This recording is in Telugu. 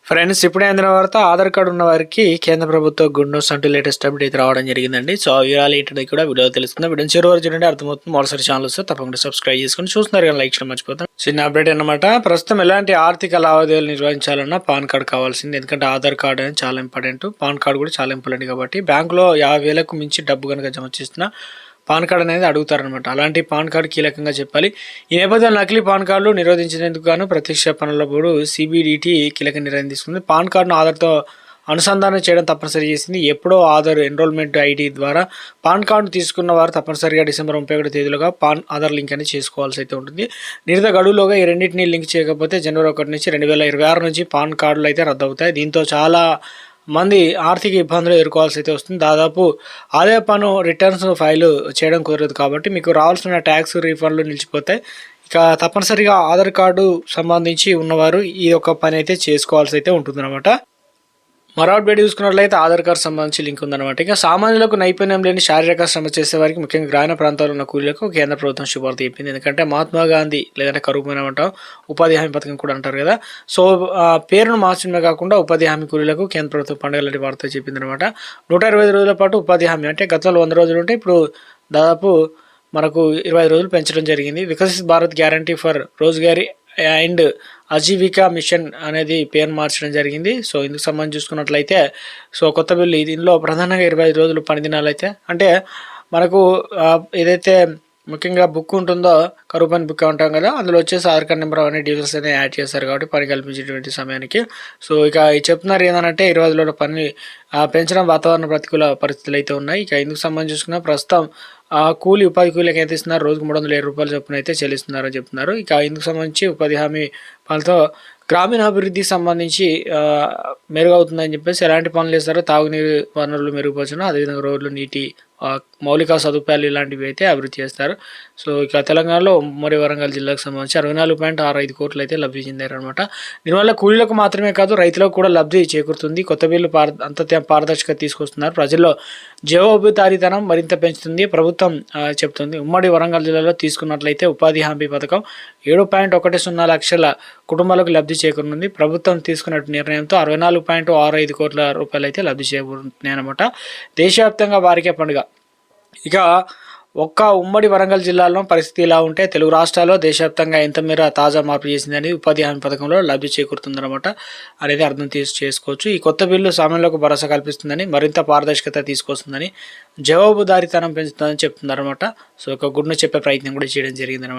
ఫ్రెండ్స్, ఇప్పుడే అందిన వార్త ఆధార్ కార్డు ఉన్న వారికి కేంద్ర ప్రభుత్వ గుడ్ న్యూస్ అంటూ లేటెస్ట్ అప్డేట్ అయితే రావడం జరిగిందండి. సో వివరాలు ఏంటంటే కూడా వీడియో తెలుస్తుంది. వీడియో చివరి వరకు చూడండి, అర్థమవుతుంది. మరోసారి ఛానల్ వస్తే తప్పకుండా సబ్స్క్రైబ్ చేసుకుని చూస్తున్నారు కానీ లైక్ చేయడం మర్చిపోతాం. చిన్న అప్డేట్ అన్నమాట. ప్రస్తుతం ఎలాంటి ఆర్థిక లావాదేవీలు నిర్వహించాలన్నా పాన్ కార్డు కావాల్సింది. ఎందుకంటే ఆధార్ కార్డు అనేది చాలా ఇంపార్టెంట్, పాన్ కార్డు కూడా చాలా ఇంపార్టెంట్. కాబట్టి బ్యాంకులో 50,000కు మించి డబ్బు కనుక జమ చేస్తున్నా పాన్ కార్డు అనేది అడుగుతారనమాట. అలాంటి పాన్ కార్డు కీలకంగా చెప్పాలి. ఈ నేపథ్యంలో నకిలీ పాన్ కార్డులు నిరోధించేందుకు గాను ప్రత్యక్ష పన్నుల బోర్డు CBDT కీలక నిర్ణయం తీసుకుంది. పాన్ కార్డును ఆధార్తో అనుసంధానం చేయడం తప్పనిసరి చేసింది. ఎప్పుడో ఆధార్ ఎన్రోల్మెంట్ ID ద్వారా పాన్ కార్డు తీసుకున్న వారు తప్పనిసరిగా డిసెంబర్ 31 తేదీలోగా ఆధార్ లింక్ అనేది చేసుకోవాల్సి అయితే ఉంటుంది. నిర్ణీత గడువులోగా ఈ రెండింటిని లింక్ చేయకపోతే జనవరి 1 నుంచి 2026 నుంచి పాన్ కార్డులు అయితే రద్దవుతాయి. దీంతో చాలా మంది ఆర్థిక ఇబ్బందులు ఎదుర్కోవాల్సి అయితే వస్తుంది. దాదాపు ఆదాయ పన్ను రిటర్న్స్ ఫైల్ చేయడం కుదరదు. కాబట్టి మీకు రావాల్సిన ట్యాక్స్ రీఫండ్లు నిలిచిపోతాయి. ఇక తప్పనిసరిగా ఆధార్ కార్డు సంబంధించి ఉన్నవారు ఈ యొక్క పని అయితే చేసుకోవాల్సి అయితే ఉంటుందన్నమాట. మరో అప్డేట్ చూసుకున్నట్లయితే ఆధార్ కార్డు సంబంధించి లింక్ ఉందన్నమాట. ఇక సామాన్యులకు నైపుణ్యం లేని శారీరక శ్రమ చేసే వారికి, ముఖ్యంగా గ్రామీణ ప్రాంతాల్లో ఉన్న కూలీలకు కేంద్ర ప్రభుత్వం శుభార్త చెప్పింది. ఎందుకంటే మహాత్మా గాంధీ లేదంటే కరువు అంటాం, ఉపాధి హామీ పథకం కూడా అంటారు కదా. సో పేరును మార్చడమే కాకుండా ఉపాధి హామీ కూలీలకు కేంద్ర ప్రభుత్వం పండుగలాంటి వార్త చెప్పింది అనమాట. 125 రోజుల పాటు ఉపాధి హామీ, అంటే గతంలో 100 రోజులు ఉంటే ఇప్పుడు దాదాపు మనకు 25 రోజులు పెంచడం జరిగింది. Viksit Bharat guarantee for Rozgar and Ajeevika mission అనేది పేరు మార్చడం జరిగింది. సో ఇందుకు సంబంధించి చూసుకున్నట్లయితే కొత్త బిల్లు దీనిలో ప్రధానంగా 25 రోజులు పని దినాలు అయితే, అంటే మనకు ఏదైతే ముఖ్యంగా బుక్ ఉంటుందో కరువు పని బుక్ ఉంటాం కదా, అందులో వచ్చేసి ఆధార్ కార్డ్ నెంబర్ అవన్నీ డీటెయిల్స్ అనేది యాడ్ చేస్తారు కాబట్టి పని కల్పించేటువంటి సమయానికి. సో ఇక చెప్తున్నారు ఏంటంటే 20 రోజుల పని పెంచడం వాతావరణ ప్రతికూల పరిస్థితులు అయితే ఉన్నాయి. ఇక ఇందుకు సంబంధించి చూసుకున్న ప్రస్తుతం కూలి ఉపాధి కూలీకి అయితే ఇస్తున్నారు, రోజుకు 307 రూపాయల చొప్పున అయితే చెల్లిస్తున్నారని చెప్తున్నారు. ఇక ఇందుకు సంబంధించి ఉపాధి హామీ పనులతో గ్రామీణ అభివృద్ధికి సంబంధించి మెరుగవుతుందని చెప్పేసి ఎలాంటి పనులు చేస్తారో తాగునీరు వనరులు మెరుగుపరచడం, అదేవిధంగా రోడ్లు, నీటి మౌలిక సదుపాయాలు ఇలాంటివి అయితే అభివృద్ధి చేస్తారు. సో ఇక తెలంగాణలో ఉమ్మడి వరంగల్ జిల్లాకు సంబంధించి 64.65 కోట్లు అయితే లబ్ధి చెందారనమాట. దీనివల్ల కూలీలకు మాత్రమే కాదు రైతులకు కూడా లబ్ధి చేకూరుతుంది. కొత్త బిల్లు అంత పారదర్శకత తీసుకొస్తున్నారు. ప్రజల్లో జవాబుదారీతనం మరింత పెంచుతుంది ప్రభుత్వం చెప్తుంది. ఉమ్మడి వరంగల్ జిల్లాలో తీసుకున్నట్లయితే ఉపాధి హామీ పథకం 7.10 లక్షల కుటుంబాలకు లబ్ధి చేకూరనుంది. ప్రభుత్వం తీసుకున్న నిర్ణయంతో 64.65 కోట్ల రూపాయలు అయితే లబ్ధి చేకూరుతున్నాయి అనమాట. దేశవ్యాప్తంగా వారికే పండుగ. ఇక ఒక్క ఉమ్మడి వరంగల్ జిల్లాలో పరిస్థితి ఇలా ఉంటే తెలుగు రాష్ట్రాల్లో దేశవ్యాప్తంగా ఎంత మేర తాజా మార్పు చేసిందని ఉపాధి హామీ పథకంలో లబ్ధి చేకూరుతుందన్నమాట అనేది అర్థం చేసుకోవచ్చు. ఈ కొత్త బిల్లు సామాన్యులకు భరోసా కల్పిస్తుందని, మరింత పారదర్శకత తీసుకొస్తుందని, జవాబుదారీతనం పెంచుతుందని చెప్తున్నారన్నమాట. సో ఒక గుడ్ను చెప్పే ప్రయత్నం కూడా చేయడం జరిగిందనమాట.